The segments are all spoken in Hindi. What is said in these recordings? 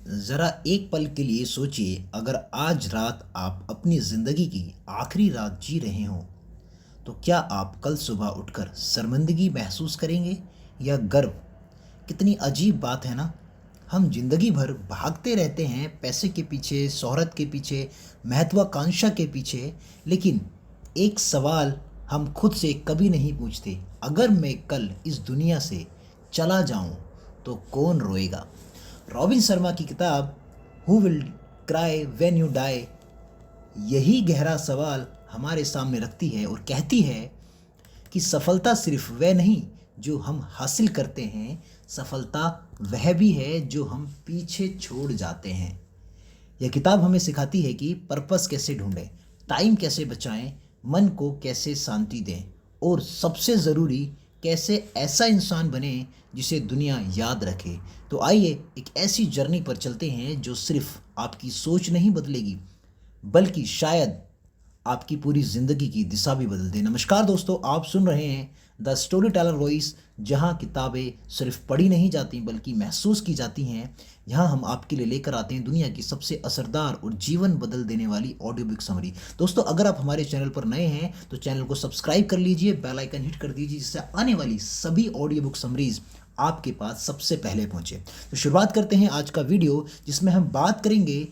ज़रा एक पल के लिए सोचिए, अगर आज रात आप अपनी ज़िंदगी की आखिरी रात जी रहे हों, तो क्या आप कल सुबह उठकर शर्मिंदगी महसूस करेंगे या गर्व? कितनी अजीब बात है ना? हम ज़िंदगी भर भागते रहते हैं पैसे के पीछे, शोहरत के पीछे, महत्वाकांक्षा के पीछे, लेकिन एक सवाल हम खुद से कभी नहीं पूछते, अगर मैं कल इस दुनिया से चला जाऊं, तो कौन रोएगा? रॉबिन शर्मा की किताब who will cry when you die यही गहरा सवाल हमारे सामने रखती है और कहती है कि सफलता सिर्फ वह नहीं जो हम हासिल करते हैं, सफलता वह भी है जो हम पीछे छोड़ जाते हैं। यह किताब हमें सिखाती है कि पर्पस कैसे ढूंढें, टाइम कैसे बचाएं, मन को कैसे शांति दें और सबसे ज़रूरी कैसे ऐसा इंसान बने जिसे दुनिया याद रखे। तो आइए एक ऐसी जर्नी पर चलते हैं जो सिर्फ आपकी सोच नहीं बदलेगी, बल्कि शायद आपकी पूरी ज़िंदगी की दिशा भी बदल दे। नमस्कार दोस्तों, आप सुन रहे हैं द स्टोरी टेलर वॉइस, जहाँ किताबें सिर्फ पढ़ी नहीं जाती बल्कि महसूस की जाती हैं। यहाँ हम आपके लिए लेकर आते हैं दुनिया की सबसे असरदार और जीवन बदल देने वाली ऑडियो बुक समरी। दोस्तों, अगर आप हमारे चैनल पर नए हैं तो चैनल को सब्सक्राइब कर लीजिए, बेल आइकन हिट कर दीजिए, जिससे आने वाली सभी ऑडियो बुक समरीज आपके पास सबसे पहले पहुंचे। तो शुरुआत करते हैं आज का वीडियो, जिसमें हम बात करेंगे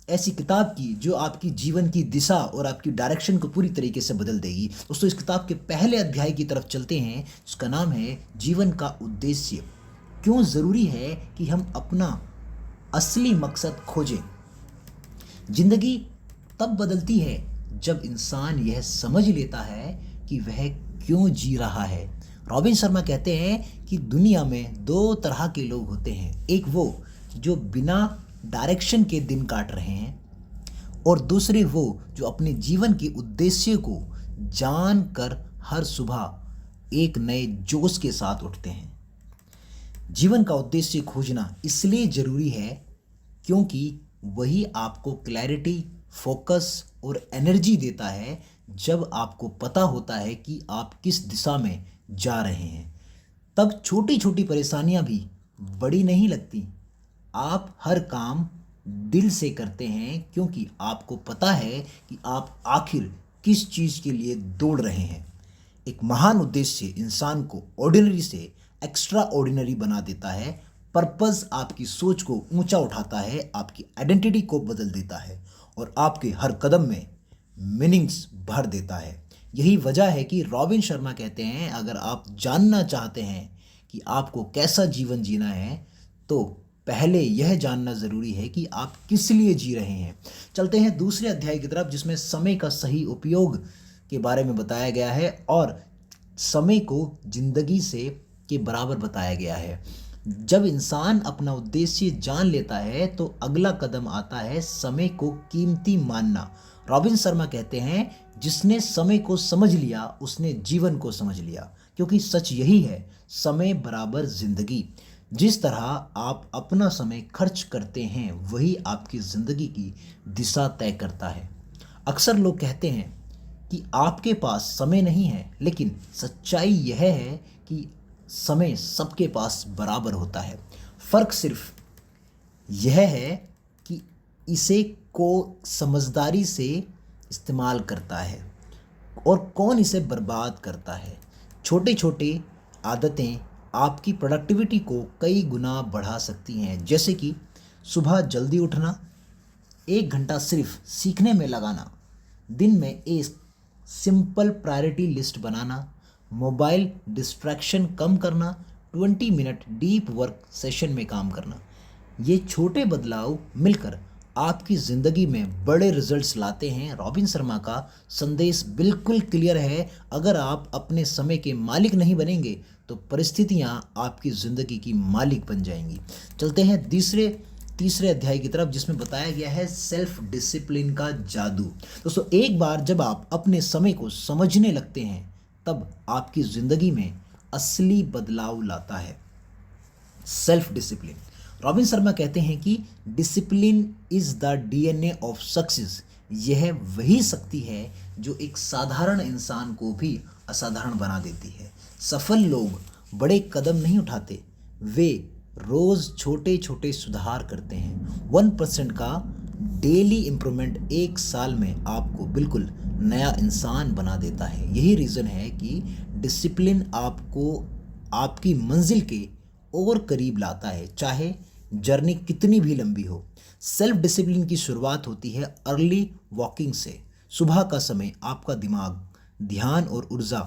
ऐसी किताब की जो आपकी जीवन की दिशा और आपकी डायरेक्शन को पूरी तरीके से बदल देगी। दोस्तों, इस किताब के पहले अध्याय की तरफ चलते हैं, जिसका नाम है जीवन का उद्देश्य। क्यों ज़रूरी है कि हम अपना असली मकसद खोजें। जिंदगी तब बदलती है जब इंसान यह समझ लेता है कि वह क्यों जी रहा है। रॉबिन शर्मा कहते हैं कि दुनिया में दो तरह के लोग होते हैं, एक वो जो बिना डायरेक्शन के दिन काट रहे हैं और दूसरे वो जो अपने जीवन के उद्देश्य को जानकर हर सुबह एक नए जोश के साथ उठते हैं। जीवन का उद्देश्य खोजना इसलिए ज़रूरी है क्योंकि वही आपको क्लैरिटी, फोकस और एनर्जी देता है। जब आपको पता होता है कि आप किस दिशा में जा रहे हैं, तब छोटी छोटी परेशानियां भी बड़ी नहीं लगती। आप हर काम दिल से करते हैं क्योंकि आपको पता है कि आप आखिर किस चीज़ के लिए दौड़ रहे हैं। एक महान उद्देश्य इंसान को ऑर्डिनरी से एक्स्ट्रा ऑर्डिनरी बना देता है। पर्पस आपकी सोच को ऊंचा उठाता है, आपकी आइडेंटिटी को बदल देता है और आपके हर कदम में मीनिंग्स भर देता है। यही वजह है कि रॉबिन शर्मा कहते हैं, अगर आप जानना चाहते हैं कि आपको कैसा जीवन जीना है, तो पहले यह जानना ज़रूरी है कि आप किस लिए जी रहे हैं। चलते हैं दूसरे अध्याय की तरफ, जिसमें समय का सही उपयोग के बारे में बताया गया है और समय को ज़िंदगी से के बराबर बताया गया है। जब इंसान अपना उद्देश्य जान लेता है तो अगला कदम आता है समय को कीमती मानना। रॉबिन शर्मा कहते हैं, जिसने समय को समझ लिया उसने जीवन को समझ लिया, क्योंकि सच यही है, समय बराबर ज़िंदगी। जिस तरह आप अपना समय खर्च करते हैं वही आपकी ज़िंदगी की दिशा तय करता है। अक्सर लोग कहते हैं कि आपके पास समय नहीं है, लेकिन सच्चाई यह है कि समय सबके पास बराबर होता है। फ़र्क सिर्फ यह है कि इसे को समझदारी से इस्तेमाल करता है और कौन इसे बर्बाद करता है। छोटे छोटे आदतें आपकी प्रोडक्टिविटी को कई गुना बढ़ा सकती हैं, जैसे कि सुबह जल्दी उठना, 1 घंटा सिर्फ सीखने में लगाना, दिन में एक सिंपल प्रायोरिटी लिस्ट बनाना, मोबाइल डिस्ट्रैक्शन कम करना, 20 मिनट डीप वर्क सेशन में काम करना। ये छोटे बदलाव मिलकर आपकी ज़िंदगी में बड़े रिजल्ट्स लाते हैं। रॉबिन शर्मा का संदेश बिल्कुल क्लियर है, अगर आप अपने समय के मालिक नहीं बनेंगे तो परिस्थितियाँ आपकी ज़िंदगी की मालिक बन जाएंगी। चलते हैं तीसरे अध्याय की तरफ, जिसमें बताया गया है सेल्फ डिसिप्लिन का जादू। दोस्तों, एक बार जब आप अपने समय को समझने लगते हैं, तब आपकी ज़िंदगी में असली बदलाव लाता है सेल्फ डिसिप्लिन। रॉबिन शर्मा कहते हैं कि discipline is the DNA of success. यह वही शक्ति है जो एक साधारण इंसान को भी असाधारण बना देती है। सफल लोग बड़े कदम नहीं उठाते, वे रोज़ छोटे छोटे सुधार करते हैं, 1% का डेली इम्प्रूवमेंट एक साल में आपको बिल्कुल नया इंसान बना देता है। यही रीज़न है कि डिसिप्लिन आपको आपकी मंजिल के और करीब लाता है, चाहे जर्नी कितनी भी लंबी हो। सेल्फ डिसिप्लिन की शुरुआत होती है अर्ली वॉकिंग से। सुबह का समय आपका दिमाग, ध्यान और ऊर्जा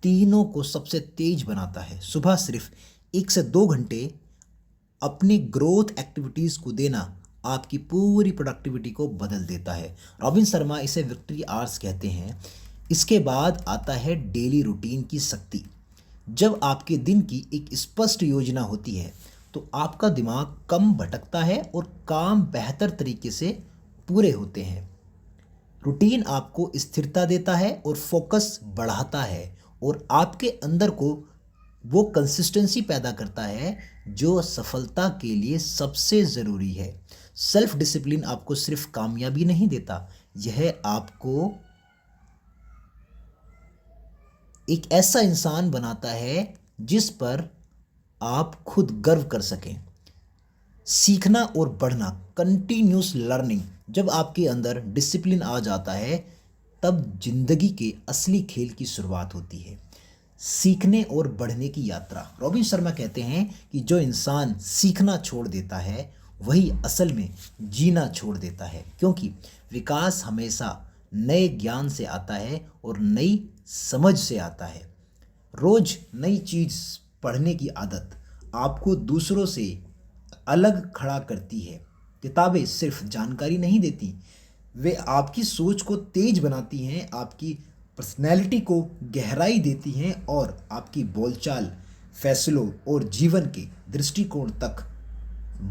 तीनों को सबसे तेज बनाता है। सुबह सिर्फ 1 से 2 घंटे अपनी ग्रोथ एक्टिविटीज़ को देना आपकी पूरी प्रोडक्टिविटी को बदल देता है। रॉबिन शर्मा इसे विक्ट्री आवर्स कहते हैं। इसके बाद आता है डेली रूटीन की शक्ति। जब आपके दिन की एक स्पष्ट योजना होती है तो आपका दिमाग कम भटकता है और काम बेहतर तरीके से पूरे होते हैं। रूटीन आपको स्थिरता देता है और फोकस बढ़ाता है और आपके अंदर को वो कंसिस्टेंसी पैदा करता है जो सफलता के लिए सबसे ज़रूरी है। सेल्फ डिसिप्लिन आपको सिर्फ कामयाबी नहीं देता, यह आपको एक ऐसा इंसान बनाता है जिस पर आप खुद गर्व कर सकें। सीखना और बढ़ना, कंटिन्यूस लर्निंग। जब आपके अंदर डिसिप्लिन आ जाता है तब जिंदगी के असली खेल की शुरुआत होती है, सीखने और बढ़ने की यात्रा। रॉबिन शर्मा कहते हैं कि जो इंसान सीखना छोड़ देता है वही असल में जीना छोड़ देता है, क्योंकि विकास हमेशा नए ज्ञान से आता है और नई समझ से आता है। रोज नई चीज़ पढ़ने की आदत आपको दूसरों से अलग खड़ा करती है। किताबें सिर्फ जानकारी नहीं देती, वे आपकी सोच को तेज बनाती हैं, आपकी पर्सनैलिटी को गहराई देती हैं और आपकी बोलचाल, फैसलों और जीवन के दृष्टिकोण तक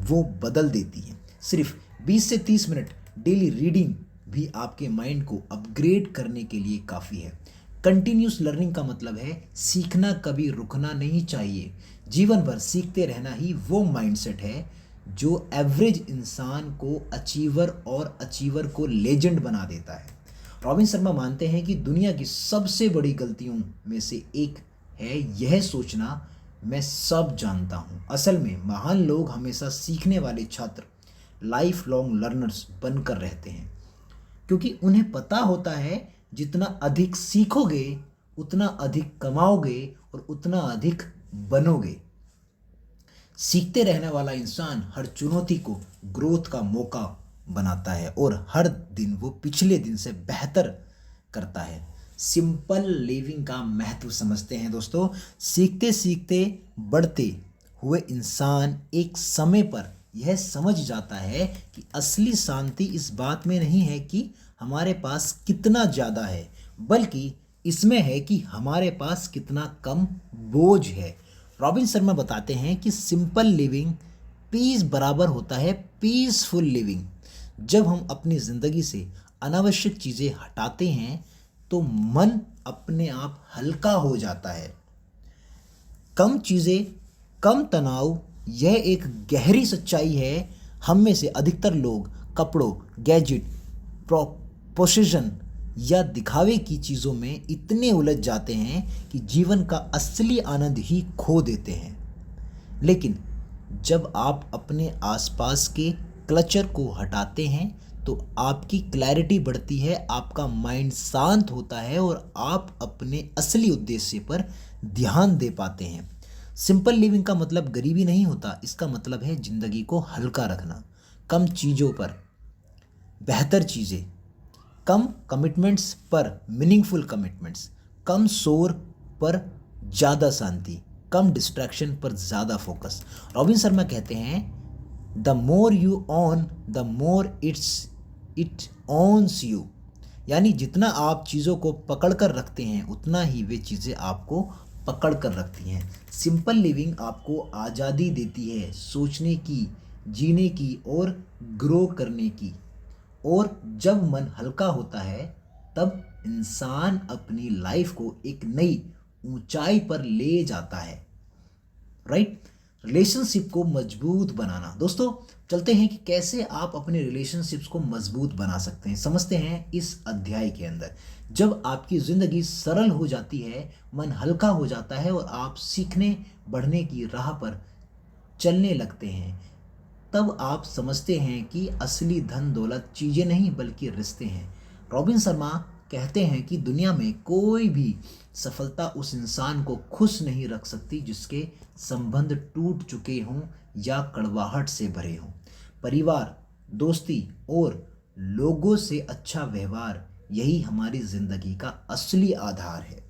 वो बदल देती हैं। सिर्फ 20 से 30 मिनट डेली रीडिंग भी आपके माइंड को अपग्रेड करने के लिए काफ़ी है। कंटिन्यूस लर्निंग का मतलब है सीखना कभी रुकना नहीं चाहिए। जीवन भर सीखते रहना ही वो माइंडसेट है जो एवरेज इंसान को अचीवर और अचीवर को लेजेंड बना देता है। रॉबिन शर्मा मानते हैं कि दुनिया की सबसे बड़ी गलतियों में से एक है यह सोचना मैं सब जानता हूँ। असल में महान लोग हमेशा सीखने वाले छात्र, लाइफ लॉन्ग लर्नर्स बनकर रहते हैं, क्योंकि उन्हें पता होता है जितना अधिक सीखोगे उतना अधिक कमाओगे और उतना अधिक बनोगे। सीखते रहने वाला इंसान हर चुनौती को ग्रोथ का मौका बनाता है और हर दिन वो पिछले दिन से बेहतर करता है। सिंपल लिविंग का महत्व समझते हैं दोस्तों। सीखते सीखते बढ़ते हुए इंसान एक समय पर यह समझ जाता है कि असली शांति इस बात में नहीं है कि हमारे पास कितना ज़्यादा है, बल्कि इसमें है कि हमारे पास कितना कम बोझ है। रॉबिन शर्मा बताते हैं कि सिंपल लिविंग पीस बराबर होता है पीसफुल लिविंग। जब हम अपनी ज़िंदगी से अनावश्यक चीज़ें हटाते हैं तो मन अपने आप हल्का हो जाता है। कम चीज़ें, कम तनाव, यह एक गहरी सच्चाई है। हम में से अधिकतर लोग कपड़ों, गैजेट, पोजीशन या दिखावे की चीज़ों में इतने उलझ जाते हैं कि जीवन का असली आनंद ही खो देते हैं। लेकिन जब आप अपने आसपास के क्लचर को हटाते हैं तो आपकी क्लैरिटी बढ़ती है, आपका माइंड शांत होता है और आप अपने असली उद्देश्य पर ध्यान दे पाते हैं। सिंपल लिविंग का मतलब गरीबी नहीं होता, इसका मतलब है ज़िंदगी को हल्का रखना। कम चीज़ों पर बेहतर चीज़ें, कम कमिटमेंट्स पर मीनिंगफुल कमिटमेंट्स, कम शोर पर ज़्यादा शांति, कम डिस्ट्रैक्शन पर ज़्यादा फोकस। रॉबिन शर्मा कहते हैं the more you own the more it owns you, यानी जितना आप चीज़ों को पकड़ कर रखते हैं उतना ही वे चीज़ें आपको पकड़ कर रखती हैं। सिंपल लिविंग आपको आज़ादी देती है सोचने की, जीने की और ग्रो करने की। और जब मन हल्का होता है तब इंसान अपनी लाइफ को एक नई ऊंचाई पर ले जाता है। राइट। रिलेशनशिप को मजबूत बनाना। दोस्तों चलते हैं कि कैसे आप अपने रिलेशनशिप्स को मजबूत बना सकते हैं, समझते हैं इस अध्याय के अंदर। जब आपकी ज़िंदगी सरल हो जाती है, मन हल्का हो जाता है और आप सीखने बढ़ने की राह पर चलने लगते हैं, तब आप समझते हैं कि असली धन दौलत चीज़ें नहीं बल्कि रिश्ते हैं। रॉबिन शर्मा कहते हैं कि दुनिया में कोई भी सफलता उस इंसान को खुश नहीं रख सकती जिसके संबंध टूट चुके हों या कड़वाहट से भरे हों। परिवार, दोस्ती और लोगों से अच्छा व्यवहार, यही हमारी जिंदगी का असली आधार है।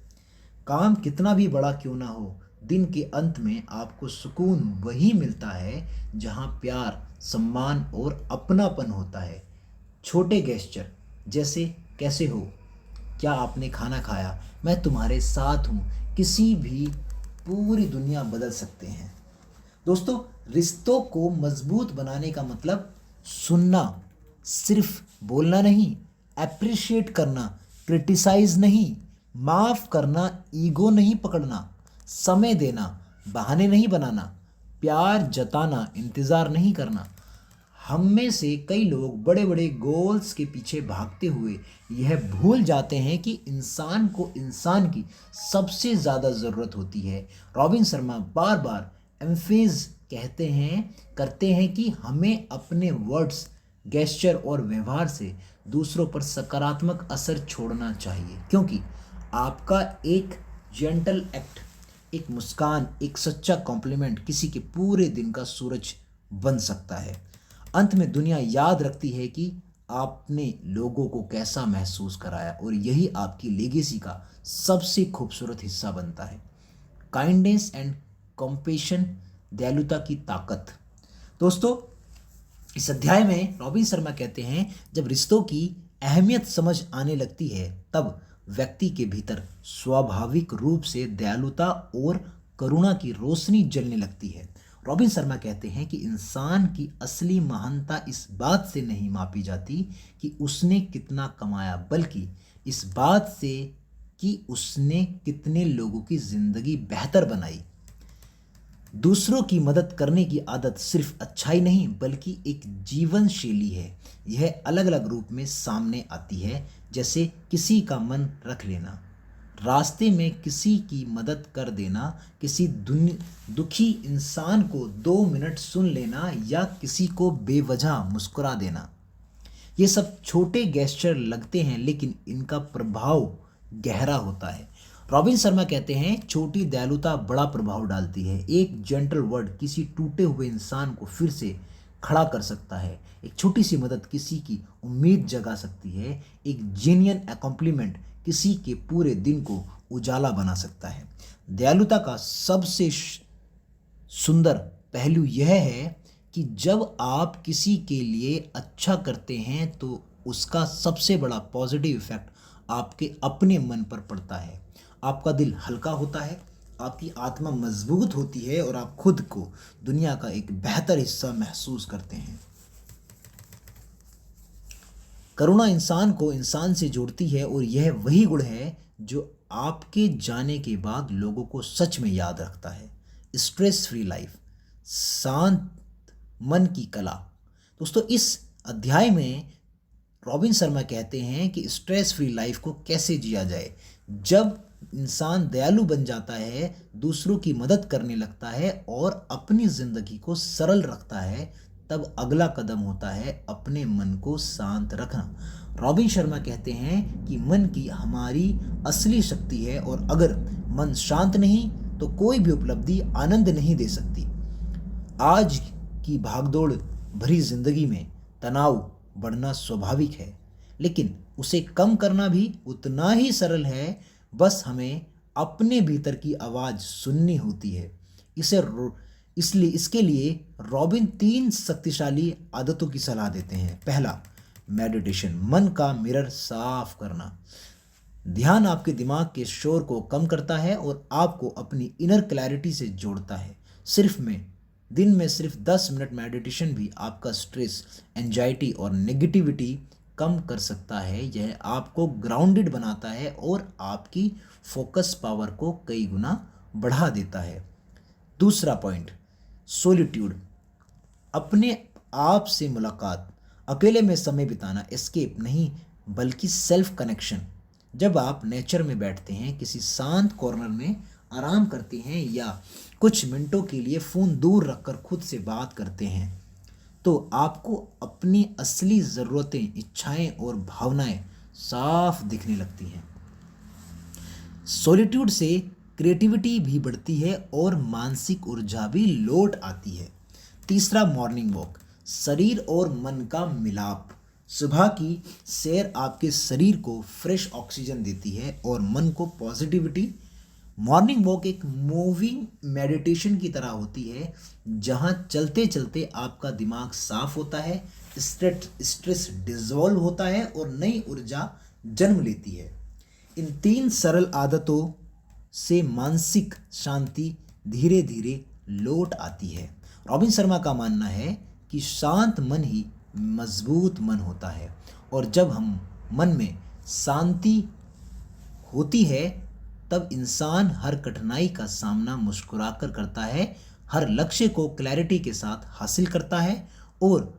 काम कितना भी बड़ा क्यों ना हो, दिन के अंत में आपको सुकून वही मिलता है जहां प्यार, सम्मान और अपनापन होता है। छोटे गेस्चर जैसे कैसे हो, क्या आपने खाना खाया, मैं तुम्हारे साथ हूँ, किसी भी पूरी दुनिया बदल सकते हैं। दोस्तों, रिश्तों को मजबूत बनाने का मतलब सुनना, सिर्फ बोलना नहीं, अप्रिशिएट करना, क्रिटिसाइज नहीं, माफ करना, ईगो नहीं पकड़ना, समय देना, बहाने नहीं बनाना, प्यार जताना, इंतज़ार नहीं करना। हम में से कई लोग बड़े बड़े गोल्स के पीछे भागते हुए यह भूल जाते हैं कि इंसान को इंसान की सबसे ज़्यादा ज़रूरत होती है। रॉबिन शर्मा बार बार एम्फेज करते हैं कि हमें अपने वर्ड्स, गेस्चर और व्यवहार से दूसरों पर सकारात्मक असर छोड़ना चाहिए, क्योंकि आपका एक जेंटल एक्ट, एक मुस्कान, एक सच्चा कॉम्प्लीमेंट किसी के पूरे दिन का सूरज बन सकता है। अंत में दुनिया याद रखती है कि आपने लोगों को कैसा महसूस कराया, और यही आपकी लेगेसी का सबसे खूबसूरत हिस्सा बनता है। काइंडनेस एंड कॉम्पेशन, दयालुता की ताकत। दोस्तों, इस अध्याय में रॉबिन शर्मा कहते हैं, जब रिश्तों की अहमियत समझ आने लगती है तब व्यक्ति के भीतर स्वाभाविक रूप से दयालुता और करुणा की रोशनी जलने लगती है। रॉबिन शर्मा कहते हैं कि इंसान की असली महानता इस बात से नहीं मापी जाती कि उसने कितना कमाया, बल्कि इस बात से कि उसने कितने लोगों की जिंदगी बेहतर बनाई। दूसरों की मदद करने की आदत सिर्फ अच्छाई नहीं बल्कि एक जीवन शैली है। यह अलग अलग रूप में सामने आती है, जैसे किसी का मन रख लेना, रास्ते में किसी की मदद कर देना, किसी दुखी इंसान को 2 मिनट सुन लेना या किसी को बेवजह मुस्कुरा देना। ये सब छोटे गेस्चर लगते हैं, लेकिन इनका प्रभाव गहरा होता है। रॉबिन शर्मा कहते हैं, छोटी दयालुता बड़ा प्रभाव डालती है। एक जेंटल वर्ड किसी टूटे हुए इंसान को फिर से खड़ा कर सकता है। एक छोटी सी मदद किसी की उम्मीद जगा सकती है। एक जेन्युइन कॉम्प्लीमेंट किसी के पूरे दिन को उजाला बना सकता है। दयालुता का सबसे सुंदर पहलू यह है कि जब आप किसी के लिए अच्छा करते हैं तो उसका सबसे बड़ा पॉजिटिव इफेक्ट आपके अपने मन पर पड़ता है। आपका दिल हल्का होता है, आपकी आत्मा मजबूत होती है और आप खुद को दुनिया का एक बेहतर हिस्सा महसूस करते हैं। करुणा इंसान को इंसान से जोड़ती है और यह वही गुण है जो आपके जाने के बाद लोगों को सच में याद रखता है। स्ट्रेस फ्री लाइफ, शांत मन की कला। दोस्तों, इस अध्याय में रॉबिन शर्मा कहते हैं कि स्ट्रेस फ्री लाइफ को कैसे जिया जाए। जब इंसान दयालु बन जाता है, दूसरों की मदद करने लगता है और अपनी ज़िंदगी को सरल रखता है, तब अगला कदम होता है अपने मन को शांत रखना। रॉबिन शर्मा कहते हैं कि मन की हमारी असली शक्ति है और अगर मन शांत नहीं तो कोई भी उपलब्धि आनंद नहीं दे सकती। आज की भागदौड़ भरी जिंदगी में तनाव बढ़ना स्वाभाविक है, लेकिन उसे कम करना भी उतना ही सरल है। बस हमें अपने भीतर की आवाज़ सुननी होती है। इसके लिए रॉबिन 3 शक्तिशाली आदतों की सलाह देते हैं। पहला, मेडिटेशन, मन का मिरर साफ करना। ध्यान आपके दिमाग के शोर को कम करता है और आपको अपनी इनर क्लैरिटी से जोड़ता है। दिन में सिर्फ 10 मिनट मेडिटेशन भी आपका स्ट्रेस, एंजाइटी और नेगेटिविटी कम कर सकता है। यह आपको ग्राउंडेड बनाता है और आपकी फोकस पावर को कई गुना बढ़ा देता है। दूसरा पॉइंट, सोलिट्यूड, अपने आप से मुलाकात, अकेले में समय बिताना, एस्केप नहीं बल्कि सेल्फ कनेक्शन। जब आप नेचर में बैठते हैं, किसी शांत कॉर्नर में आराम करते हैं या कुछ मिनटों के लिए फ़ोन दूर रखकर खुद से बात करते हैं तो आपको अपनी असली ज़रूरतें, इच्छाएं और भावनाएं साफ दिखने लगती हैं। सॉलिट्यूड से क्रिएटिविटी भी बढ़ती है और मानसिक ऊर्जा भी लौट आती है। तीसरा, मॉर्निंग वॉक, शरीर और मन का मिलाप। सुबह की सैर आपके शरीर को फ्रेश ऑक्सीजन देती है और मन को पॉजिटिविटी। मॉर्निंग वॉक एक मूविंग मेडिटेशन की तरह होती है जहाँ चलते चलते आपका दिमाग साफ होता है, स्ट्रेस डिसॉल्व होता है और नई ऊर्जा जन्म लेती है। इन 3 सरल आदतों से मानसिक शांति धीरे धीरे लौट आती है। रॉबिन शर्मा का मानना है कि शांत मन ही मजबूत मन होता है और जब हम मन में शांति होती है तब इंसान हर कठिनाई का सामना मुस्कुराकर करता है, हर लक्ष्य को क्लैरिटी के साथ हासिल करता है और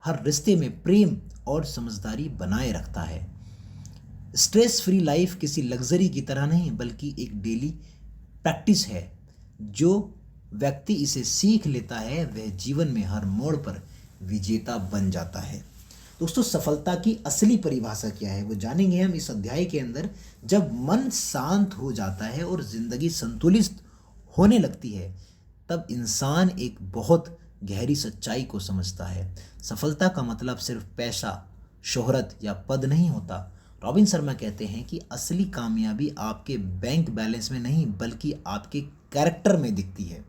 हर रिश्ते में प्रेम और समझदारी बनाए रखता है। स्ट्रेस फ्री लाइफ किसी लग्जरी की तरह नहीं बल्कि एक डेली प्रैक्टिस है। जो व्यक्ति इसे सीख लेता है वह जीवन में हर मोड़ पर विजेता बन जाता है। दोस्तों, सफलता की असली परिभाषा क्या है वो जानेंगे हम इस अध्याय के अंदर। जब मन शांत हो जाता है और जिंदगी संतुलित होने लगती है तब इंसान एक बहुत गहरी सच्चाई को समझता है। सफलता का मतलब सिर्फ पैसा, शोहरत या पद नहीं होता। रॉबिन शर्मा कहते हैं कि असली कामयाबी आपके बैंक बैलेंस में नहीं बल्कि आपके कैरेक्टर में दिखती है।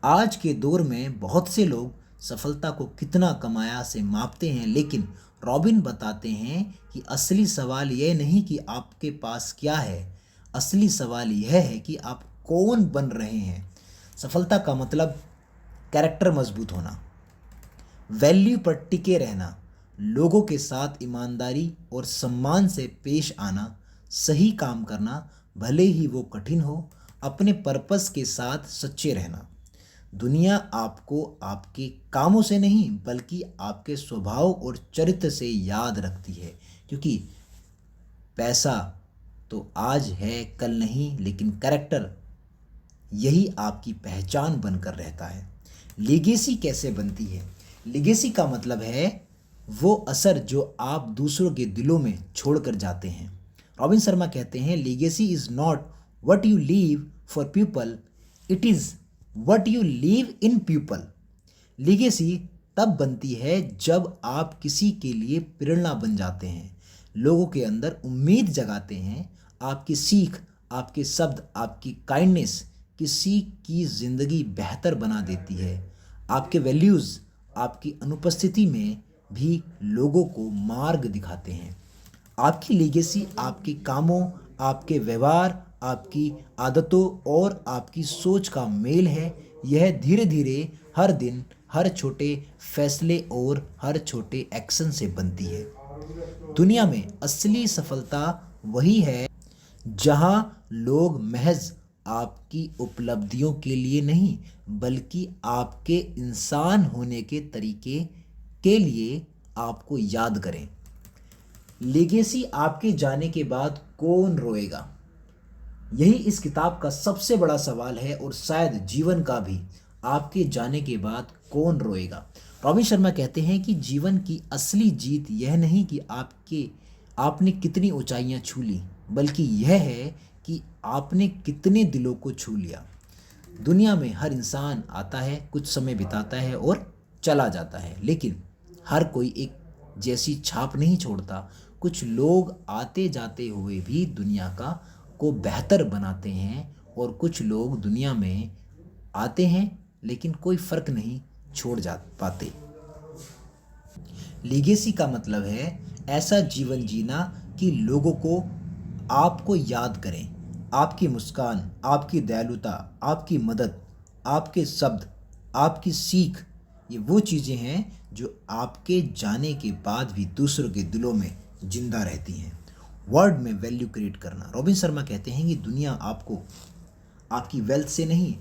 आज के दौर में बहुत से लोग सफलता को कितना कमाया से मापते हैं, लेकिन रॉबिन बताते हैं कि असली सवाल यह नहीं कि आपके पास क्या है, असली सवाल यह है कि आप कौन बन रहे हैं। सफलता का मतलब कैरेक्टर मजबूत होना, वैल्यू पर टिके रहना, लोगों के साथ ईमानदारी और सम्मान से पेश आना, सही काम करना भले ही वो कठिन हो, अपने पर्पस के साथ सच्चे रहना। दुनिया आपको आपके कामों से नहीं बल्कि आपके स्वभाव और चरित्र से याद रखती है, क्योंकि पैसा तो आज है कल नहीं, लेकिन कैरेक्टर यही आपकी पहचान बनकर रहता है। लीगेसी कैसे बनती है? लीगेसी का मतलब है वो असर जो आप दूसरों के दिलों में छोड़कर जाते हैं। रॉबिन शर्मा कहते हैं, legacy is not what you leave for people, it is what you leave in people. Legacy तब बनती है जब आप किसी के लिए प्रेरणा बन जाते हैं, लोगों के अंदर उम्मीद जगाते हैं। आपकी सीख, आपके शब्द, आपकी काइंडनेस किसी की ज़िंदगी बेहतर बना देती है। आपके वैल्यूज़ आपकी अनुपस्थिति में भी लोगों को मार्ग दिखाते हैं। आपकी लीगेसी आपके कामों, आपके व्यवहार, आपकी आदतों और आपकी सोच का मेल है। यह धीरे धीरे हर दिन, हर छोटे फैसले और हर छोटे एक्शन से बनती है। दुनिया में असली सफलता वही है जहां लोग महज आपकी उपलब्धियों के लिए नहीं बल्कि आपके इंसान होने के तरीके के लिए आपको याद करें। लेगेसी आपके जाने के बाद कौन रोएगा? यही इस किताब का सबसे बड़ा सवाल है और शायद जीवन का भी। आपके जाने के बाद कौन रोएगा? रॉबिन शर्मा कहते हैं कि जीवन की असली जीत यह नहीं कि आपने कितनी ऊंचाइयां छू ली, बल्कि यह है कि आपने कितने दिलों को छू लिया। दुनिया में हर इंसान आता है, कुछ समय बिताता है और चला जाता है, लेकिन हर कोई एक जैसी छाप नहीं छोड़ता। कुछ लोग आते जाते हुए भी दुनिया को बेहतर बनाते हैं और कुछ लोग दुनिया में आते हैं लेकिन कोई फर्क नहीं छोड़ जा पाते। लीगेसी का मतलब है ऐसा जीवन जीना कि लोगों को आपको याद करें। आपकी मुस्कान, आपकी दयालुता, आपकी मदद, आपके शब्द, आपकी सीख, ये वो चीज़ें हैं जो आपके जाने के बाद भी दूसरों के दिलों में जिंदा रहती हैं। वर्ड में वैल्यू क्रिएट करना। रॉबिन शर्मा कहते हैं कि दुनिया आपको आपकी वेल्थ से नहीं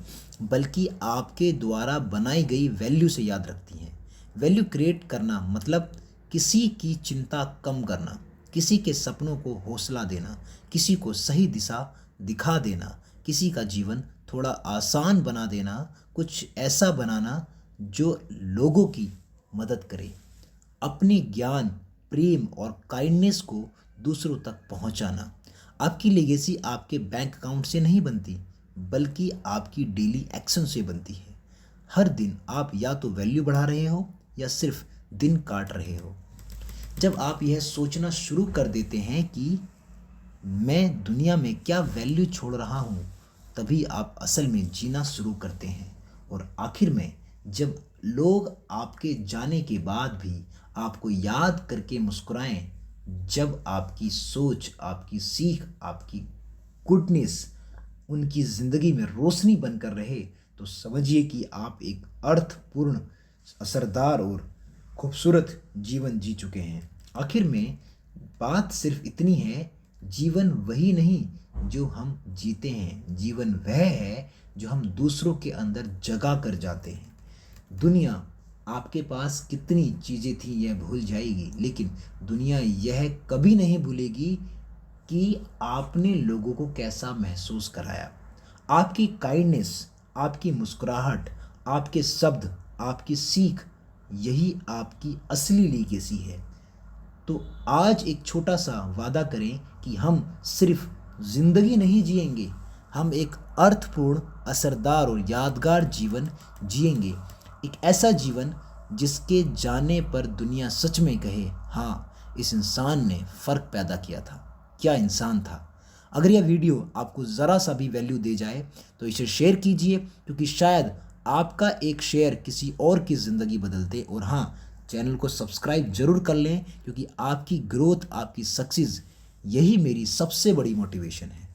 बल्कि आपके द्वारा बनाई गई वैल्यू से याद रखती है। वैल्यू क्रिएट करना मतलब किसी की चिंता कम करना, किसी के सपनों को हौसला देना, किसी को सही दिशा दिखा देना, किसी का जीवन थोड़ा आसान बना देना, कुछ ऐसा बनाना जो लोगों की मदद करे, अपने ज्ञान, प्रेम और काइंडनेस को दूसरों तक पहुंचाना। आपकी लेगेसी आपके बैंक अकाउंट से नहीं बनती, बल्कि आपकी डेली एक्शन से बनती है। हर दिन आप या तो वैल्यू बढ़ा रहे हो या सिर्फ दिन काट रहे हो। जब आप यह सोचना शुरू कर देते हैं कि मैं दुनिया में क्या वैल्यू छोड़ रहा हूँ, तभी आप असल में जीना शुरू करते हैं। और आखिर में जब लोग आपके जाने के बाद भी आपको याद करके मुस्कुराएं, जब आपकी सोच, आपकी सीख, आपकी गुडनेस उनकी ज़िंदगी में रोशनी बनकर रहे, तो समझिए कि आप एक अर्थपूर्ण, असरदार और खूबसूरत जीवन जी चुके हैं। आखिर में बात सिर्फ इतनी है, जीवन वही नहीं जो हम जीते हैं, जीवन वह है जो हम दूसरों के अंदर जगा कर जाते हैं। दुनिया आपके पास कितनी चीज़ें थी यह भूल जाएगी, लेकिन दुनिया यह कभी नहीं भूलेगी कि आपने लोगों को कैसा महसूस कराया। आपकी काइंडनेस, आपकी मुस्कुराहट, आपके शब्द, आपकी सीख, यही आपकी असली लीगेसी है। तो आज एक छोटा सा वादा करें कि हम सिर्फ ज़िंदगी नहीं जिएंगे, हम एक अर्थपूर्ण, असरदार और यादगार जीवन जिएंगे। एक ऐसा जीवन जिसके जाने पर दुनिया सच में कहे, हाँ, इस इंसान ने फ़र्क पैदा किया था। क्या इंसान था। अगर यह वीडियो आपको ज़रा सा भी वैल्यू दे जाए तो इसे शेयर कीजिए, क्योंकि शायद आपका एक शेयर किसी और की ज़िंदगी बदल दे। और हाँ, चैनल को सब्सक्राइब ज़रूर कर लें, क्योंकि आपकी ग्रोथ, आपकी सक्सेस, यही मेरी सबसे बड़ी मोटिवेशन है।